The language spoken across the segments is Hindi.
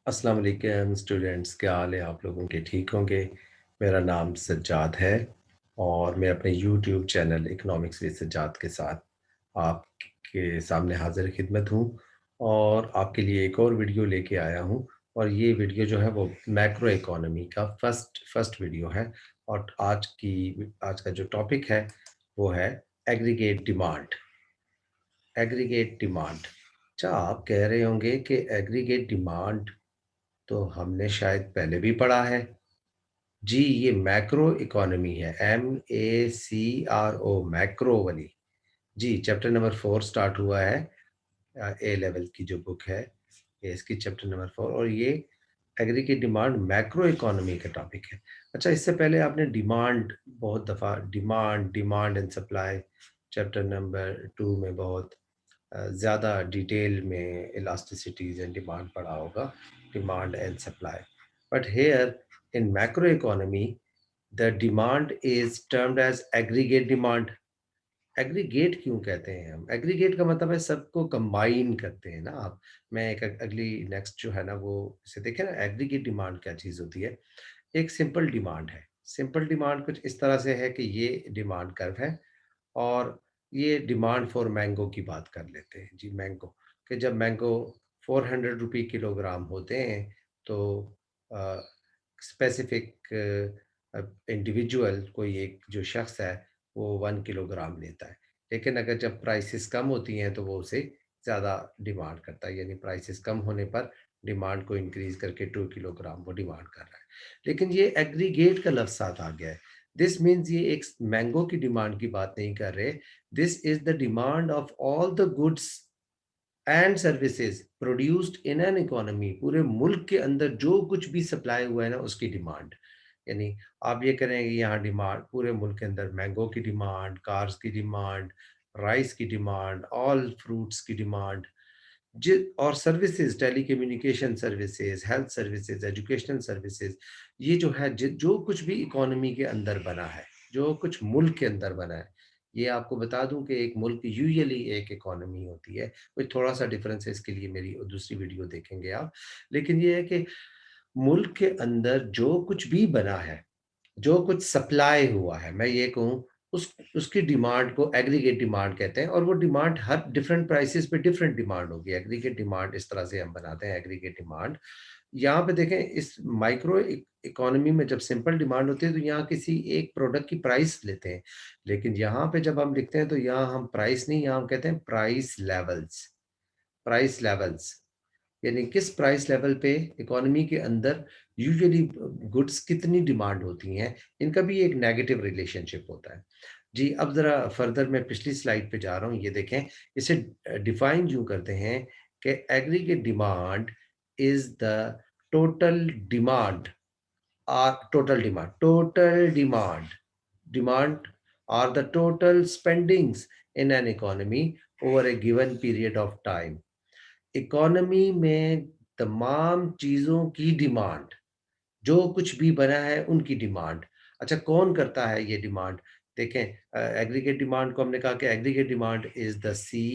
अस्सलाम वालेकुम स्टूडेंट्स, क्या हाल है आप लोगों के? ठीक होंगे। मेरा नाम सज्जाद है और मैं अपने YouTube channel economics with Sajjad के साथ आपके सामने हाजिर खिदमत हूँ और आपके लिए एक और वीडियो लेके आया हूँ। और ये वीडियो जो है वो मैक्रो इकोनॉमी का फर्स्ट वीडियो है। और आज का जो टॉपिक है वो है एग्रीगेट डिमांड। Aggregate demand. अच्छा, आप कह रहे होंगे कि एग्रीगेट डिमांड तो हमने शायद पहले भी पढ़ा है। जी, ये मैक्रो इकोनॉमी है, MACRO, मैक्रो वाली। जी, चैप्टर नंबर 4 स्टार्ट हुआ है। ए लेवल की जो बुक है, ये इसकी चैप्टर नंबर 4 और ये एग्रीगेट डिमांड मैक्रो इकोनॉमी का टॉपिक है। अच्छा, इससे पहले आपने डिमांड बहुत दफ़ा demand and supply chapter number 2 में बहुत ज़्यादा डिटेल में इलास्टिसिटीज़ एंड डिमांड पढ़ा होगा, demand and supply. But here in macro economy the demand is termed as aggregate demand. Aggregate क्यों कहते हैं हम? एग्रीगेट का मतलब है सबको कंबाइन करते हैं ना आप। मैं एक अगली नेक्स्ट जो है ना वो इसे देखें ना, एग्रीगेट डिमांड क्या चीज़ होती है? एक सिंपल डिमांड है। सिंपल डिमांड कुछ इस तरह से है कि ये डिमांड कर्व है और ये डिमांड फॉर मैंगो की बात कर लेते हैं जी। मैंगो कि जब मैंगो 400 रुपये किलोग्राम होते हैं तो स्पेसिफिक इंडिविजुअल कोई एक जो शख्स है वो 1 किलोग्राम लेता है। लेकिन अगर जब प्राइसेस कम होती हैं तो वो उसे ज़्यादा डिमांड करता है, यानी प्राइसेस कम होने पर डिमांड को इंक्रीज करके 2 किलोग्राम वो डिमांड कर रहा है। लेकिन ये एग्रीगेट का लफ्ज़ साथ आ गया है। दिस मीन्स ये एक मैंगो की डिमांड की बात नहीं कर रहे। This is the demand of all the goods and services produced in an economy. पूरे मुल्क के अंदर जो कुछ भी सप्लाई हुआ है ना उसकी डिमांड। यानी आप ये करेंगे यहाँ डिमांड पूरे मुल्क के अंदर मैंगो की डिमांड, कार्स की डिमांड, राइस की डिमांड, ऑल फ्रूट्स की डिमांड, जि और services, telecommunication services, health services, educational services, ये जो है जो कुछ भी इकोनॉमी के अंदर बना है, जो कुछ मुल्क के अंदर बना है। ये आपको बता दूं कि एक मुल्क यूजुअली एक इकोनॉमी होती है। कोई थोड़ा सा डिफरेंस है, इसके लिए मेरी दूसरी वीडियो देखेंगे आप। लेकिन ये है कि मुल्क के अंदर जो कुछ भी बना है, जो कुछ सप्लाई हुआ है, मैं ये कहूँ उसकी डिमांड को एग्रीगेट डिमांड कहते हैं। और वो डिमांड हर डिफरेंट प्राइसेस पे डिफरेंट डिमांड होगी। एग्रीगेट डिमांड इस तरह से हम बनाते हैं एग्रीगेट डिमांड। यहाँ पे देखें, इस माइक्रो इकोनॉमी में जब सिंपल डिमांड होती है तो यहाँ किसी एक प्रोडक्ट की प्राइस लेते हैं। लेकिन यहाँ पे जब हम लिखते हैं तो यहाँ हम प्राइस नहीं, यहाँ हम कहते हैं प्राइस लेवल्स। प्राइस लेवल्स यानी किस प्राइस लेवल पे इकोनॉमी के अंदर यूजुअली गुड्स कितनी डिमांड होती हैं, इनका भी एक नेगेटिव रिलेशनशिप होता है। जी, अब ज़रा फर्दर मैं पिछली स्लाइड पे जा रहा हूँ, ये देखें। इसे डिफाइन यूँ करते हैं कि aggregate demand is the total demand demand are the total spendings in an economy over a given period of time। Economy में तमाम चीजों की डिमांड, जो कुछ भी बना है उनकी डिमांड। अच्छा, कौन करता है ये डिमांड? देखें, एग्रीगेट डिमांड को हमने कहा कि aggregate demand is the C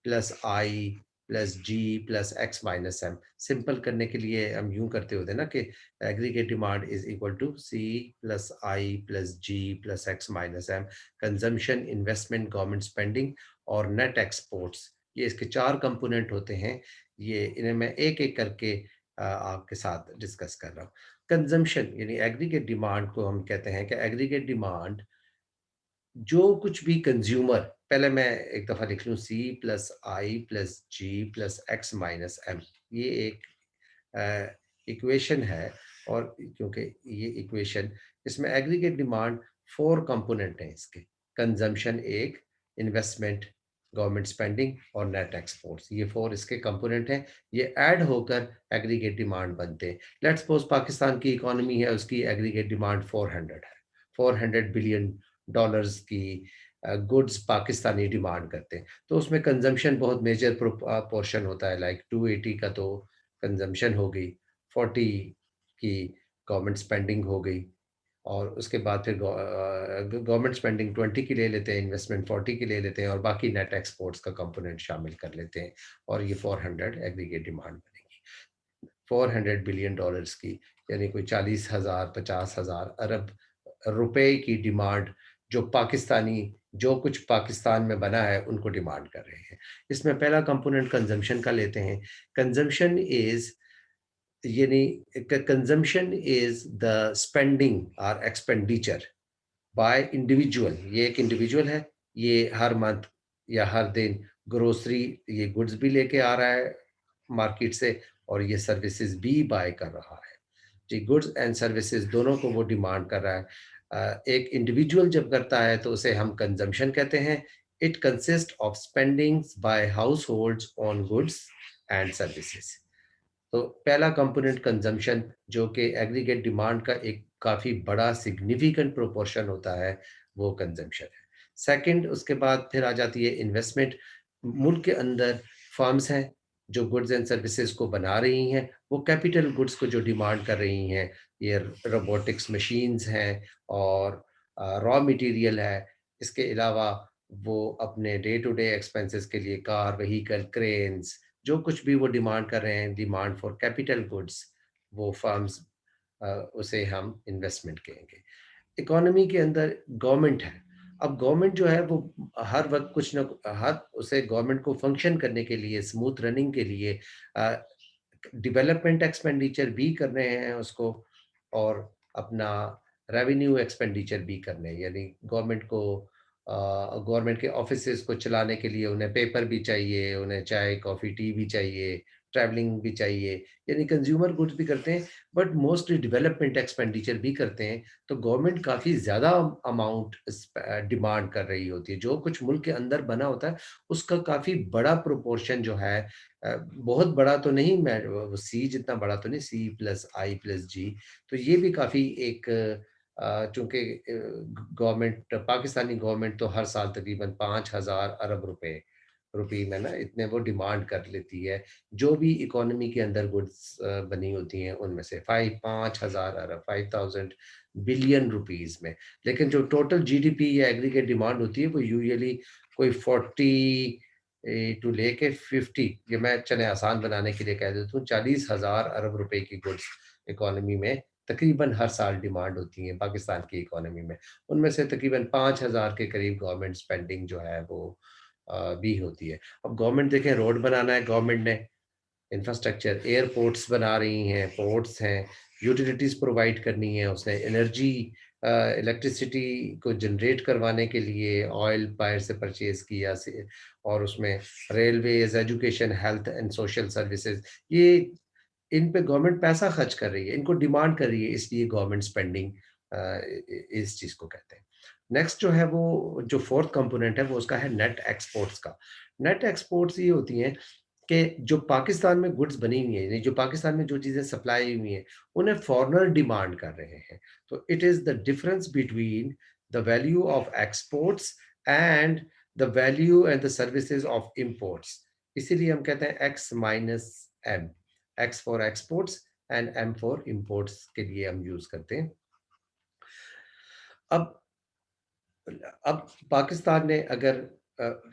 plus I plus G plus X minus M. Simple करने के लिए हम यूं करते होते हैं ना कि aggregate demand is equal to C plus I plus G plus X minus M. Consumption, investment, government spending और नेट एक्सपोर्ट्स, ये इसके 4 कंपोनेंट होते हैं। ये इन्हें मैं एक एक करके आपके साथ डिस्कस कर रहा हूँ। कंजम्पशन यानी एग्रीगेट डिमांड को हम कहते हैं कि एग्रीगेट डिमांड जो कुछ भी कंज्यूमर, पहले मैं एक दफा लिख लूँ, सी plus I plus G plus X minus M. ये एक इक्वेशन है। और क्योंकि ये इक्वेशन, इसमें एग्रीगेट डिमांड 4 कंपोनेंट हैं इसके। कंजम्पशन एक, इन्वेस्टमेंट, गवर्नमेंट स्पेंडिंग और नेट एक्सपोर्ट्स, ये 4 इसके कंपोनेंट हैं। ये ऐड होकर एग्रीगेट डिमांड बनते हैं। लेट्स सपोज पाकिस्तान की इकोनॉमी है, उसकी एग्रीगेट डिमांड 400 है। 400 बिलियन डॉलर्स की गुड्स पाकिस्तानी डिमांड करते हैं। तो उसमें कंजम्पशन बहुत मेजर पोर्शन होता है। लाइक 280 का तो कंजम्पशन हो गई, 40 की गवर्नमेंट स्पेंडिंग हो गई, और उसके बाद फिर गवर्नमेंट स्पेंडिंग 20 की ले लेते हैं, इन्वेस्टमेंट 40 की ले लेते हैं और बाकी नेट एक्सपोर्ट्स का कंपोनेंट शामिल कर लेते हैं। और ये 400 एग्रीगेट डिमांड बनेगी। 400 बिलियन डॉलर्स की, यानी कोई 40,000 50,000 अरब रुपए की डिमांड जो कुछ पाकिस्तान में बना है उनको डिमांड कर रहे हैं। इसमें पहला कंपोनेंट कंजम्पशन का लेते हैं। कंजम्पशन इज़ यानी कंजम्पशन इज़ द स्पेंडिंग और एक्सपेंडिचर बाय इंडिविजुअल। ये एक इंडिविजुअल है, ये हर मंथ या हर दिन ग्रोसरी ये गुड्स भी लेके आ रहा है मार्केट से और ये सर्विसेज भी बाय कर रहा है। जी, गुड्स एंड सर्विसेज दोनों को वो डिमांड कर रहा है। एक इंडिविजुअल जब करता है तो उसे हम कंजम्पशन कहते हैं। It consist of spendings by households on goods and services. तो पहला कंपोनेंट कंजम्पशन जो कि एग्रीगेट डिमांड का एक काफ़ी बड़ा सिग्निफिकेंट प्रोपोर्शन होता है, वो कंजम्पशन है। सेकंड उसके बाद फिर आ जाती है इन्वेस्टमेंट। मुल्क के अंदर फर्म्स हैं, जो गुड्स एंड सर्विसेज़ को बना रही हैं, वो कैपिटल गुड्स को जो डिमांड कर रही हैं, ये रोबोटिक्स मशीन्स हैं और रॉ मटेरियल है। इसके अलावा वो अपने डे टू डे एक्सपेंसेस के लिए कार, व्हीकल, क्रेन्स जो कुछ भी वो डिमांड कर रहे हैं, डिमांड फॉर कैपिटल गुड्स, वो फर्म्स उसे हम इन्वेस्टमेंट कहेंगे। इकोनॉमी के अंदर गवर्नमेंट है। अब गवर्नमेंट जो है वो हर वक़्त कुछ न हर उसे गवर्नमेंट को फंक्शन करने के लिए, स्मूथ रनिंग के लिए अ, डेवलपमेंट एक्सपेंडिचर भी करने हैं उसको और अपना रेवेन्यू एक्सपेंडिचर भी करने हैं। यानी गवर्नमेंट के ऑफिसेज़ को चलाने के लिए उन्हें पेपर भी चाहिए, उन्हें चाय, कॉफ़ी, टी भी चाहिए, ट्रैवलिंग भी चाहिए, यानी कंज़्यूमर गुड्स भी करते हैं, बट मोस्टली डेवलपमेंट एक्सपेंडिचर भी करते हैं। तो गवर्नमेंट काफ़ी ज़्यादा अमाउंट डिमांड कर रही होती है। जो कुछ मुल्क के अंदर बना होता है, उसका काफ़ी बड़ा प्रोपोर्शन जो है बहुत बड़ा तो नहीं, मैं वो सी जितना बड़ा तो नहीं, सी प्लस आई प्लस जी। तो ये भी काफ़ी एक चूँकि गवर्नमेंट पाकिस्तानी गवर्नमेंट तो हर साल तकरीबन 5,000 अरब रुपए में ना इतने वो डिमांड कर लेती है, जो भी इकोनॉमी के अंदर गुड्स बनी होती हैं उनमें से 5,000 अरब 5,000 बिलियन रुपीज़ में। लेकिन जो टोटल जीडीपी या एग्रीगेट डिमांड होती है वो यूजुअली कोई 40 टू लेके 50, ये मैं चलें आसान बनाने के लिए कह देता हूँ 40,000 अरब रुपए की गुड्स इकोनॉमी में तकरीबन हर साल डिमांड होती है पाकिस्तान की इकोनॉमी में। उनमें से तकरीबन 5,000 के करीब गवर्नमेंट स्पेंडिंग जो है वो भी होती है। अब गवर्नमेंट देखें रोड बनाना है गवर्नमेंट ने, इंफ्रास्ट्रक्चर, एयरपोर्ट्स बना रही हैं, पोर्ट्स हैं, यूटिलिटीज़ प्रोवाइड करनी है उसने, एनर्जी इलेक्ट्रिसिटी को जनरेट करवाने के लिए ऑयल बाहर से परचेज़ किया से और उसमें Railways, education, health and social services ये इन पे गवर्नमेंट पैसा खर्च कर रही है, इनको डिमांड कर रही है इसलिए गवर्नमेंट स्पेंडिंग इस चीज़ को कहते हैं। नेक्स्ट जो है वो जो 4th कंपोनेंट है वो उसका है नेट एक्सपोर्ट्स का। नेट एक्सपोर्ट्स ये होती हैं कि जो पाकिस्तान में गुड्स बनी हुई हैं, यानी जो पाकिस्तान में जो चीज़ें सप्लाई हुई हैं, उन्हें फॉरेनर डिमांड कर रहे हैं। तो it is the difference between the value of exports and the value and the services of imports. इसीलिए हम कहते हैं X minus M, X for exports and M for imports के लिए हम यूज़ करते हैं। अब अब पाकिस्तान ने अगर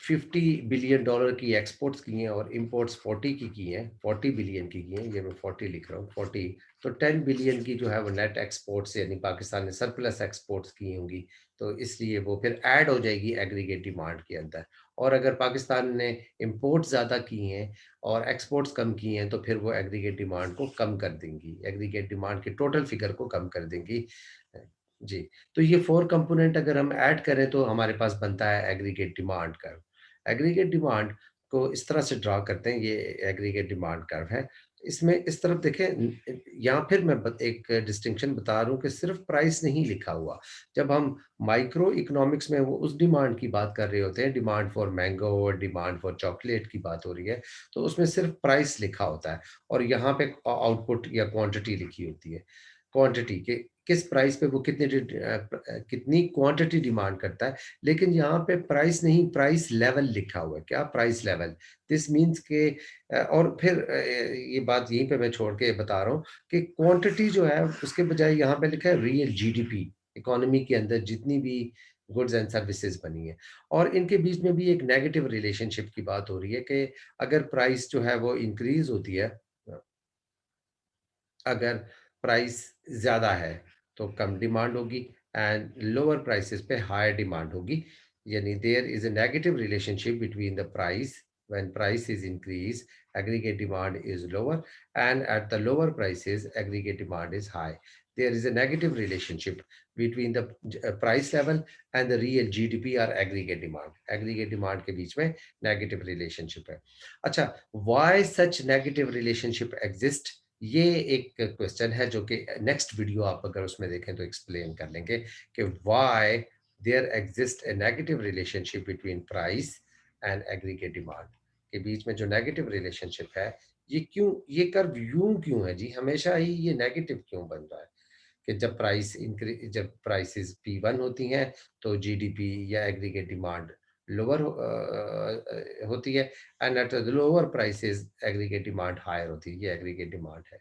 50 बिलियन डॉलर की एक्सपोर्ट्स की हैं और इंपोर्ट्स 40 की हैं, 40 बिलियन की हैं, ये मैं 40 लिख रहा हूँ 40, तो 10 बिलियन की जो है वो नेट एक्सपोर्ट्स यानी पाकिस्तान ने सरप्लस एक्सपोर्ट्स की होंगी, तो इसलिए वो फिर ऐड हो जाएगी एग्रीगेट डिमांड के अंदर। और अगर पाकिस्तान ने इंपोर्ट्स ज़्यादा की हैं और एक्सपोर्ट्स कम की हैं, तो फिर वो एग्रीगेट डिमांड को कम कर देंगी, एग्रीगेट डिमांड के टोटल फिगर को कम कर देंगी। अ, जी। तो ये 4 कंपोनेंट अगर हम ऐड करें तो हमारे पास बनता है aggregate demand curve. Aggregate demand को इस तरह से ड्रा करते हैं, ये एग्रीगेट डिमांड कर्व है। इसमें इस तरफ देखें यहाँ फिर मैं एक डिस्टिंक्शन बता रहा हूँ कि सिर्फ प्राइस नहीं लिखा हुआ। जब हम माइक्रो इकोनॉमिक्स में वो उस डिमांड की बात कर रहे होते हैं, डिमांड फॉर मैंगो और डिमांड फॉर चॉकलेट की बात हो रही है, तो उसमें सिर्फ प्राइस लिखा होता है और यहाँ पे आउटपुट या क्वांटिटी लिखी होती है। क्वांटिटी के किस प्राइस पे वो कितनी क्वांटिटी डिमांड करता है, लेकिन यहाँ पे प्राइस नहीं, प्राइस लेवल लिखा हुआ है। क्या प्राइस लेवल? दिस मीन्स के और फिर ये बात यहीं पे मैं छोड़ के बता रहा हूँ कि क्वांटिटी जो है उसके बजाय यहाँ पे लिखा है रियल जीडीपी, इकोनॉमी के अंदर जितनी भी गुड्स एंड सर्विसेज बनी है और इनके बीच में भी एक नेगेटिव रिलेशनशिप की बात हो रही है कि अगर प्राइस जो है वो इंक्रीज होती है अगर प्राइस ज़्यादा है, तो कम डिमांड होगी एंड लोअर प्राइसेज़ पे हायर डिमांड होगी। यानी there is a negative relationship between the price when price is increase, aggregate demand is lower and at the lower prices aggregate demand is high. There is a negative relationship between the price level and the real GDP or aggregate demand. Aggregate demand के बीच में negative relationship है। अच्छा, why such negative relationship exist? ये एक क्वेश्चन है जो कि नेक्स्ट वीडियो आप अगर उसमें देखें तो एक्सप्लेन कर लेंगे कि why there exist a negative relationship between price and aggregate demand के बीच में जो नेगेटिव रिलेशनशिप है, ये क्यों, ये कर्व यूं क्यों है जी, हमेशा ही ये नेगेटिव क्यों बन रहा है कि जब प्राइसेस P1 होती हैं तो जीडीपी या एग्रीगेट डिमांड लोअर होती है and at the lower prices aggregate demand higher होती है, ये एग्रीगेट डिमांड है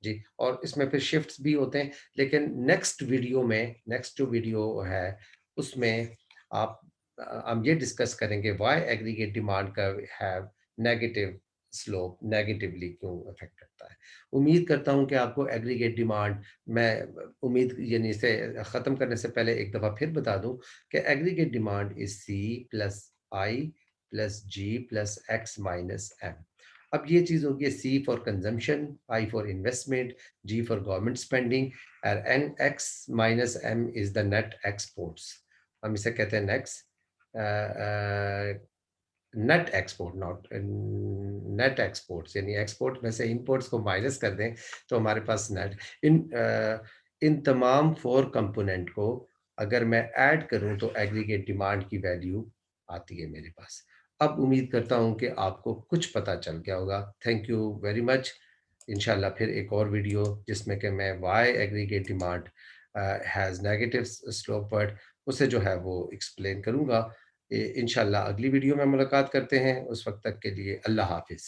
जी। और इसमें फिर शिफ्ट्स भी होते हैं, लेकिन नेक्स्ट जो वीडियो है उसमें आप हम ये डिस्कस करेंगे व्हाई एग्रीगेट डिमांड का हैव नेगेटिव स्लोप, नेगेटिवली क्यों अफेक्ट करता है। उम्मीद करता हूँ कि आपको एग्रीगेट डिमांड, मैं उम्मीद यानी इसे ख़त्म करने से पहले एक दफ़ा फिर बता दूँ कि aggregate demand is C plus I plus G plus X minus M. अब ये चीज़ होगी C for consumption, I for investment, G for government spending और N X minus M is the net exports. हम इसे कहते हैं net export, not net exports, यानी एक्सपोर्ट में से इंपोर्ट्स को माइनस कर दें तो हमारे पास नेट इन तमाम 4 कंपोनेंट को अगर मैं ऐड करूं तो एग्रीगेट डिमांड की वैल्यू आती है मेरे पास। अब उम्मीद करता हूं कि आपको कुछ पता चल गया होगा। Thank you very much. इंशाल्लाह फिर एक और वीडियो जिसमें कि मैं why aggregate demand has negative slope word, उसे जो है वो एक्सप्लेन करूंगा। इंशाल्लाह अगली वीडियो में मुलाकात करते हैं, उस वक्त तक के लिए अल्लाह हाफिज़।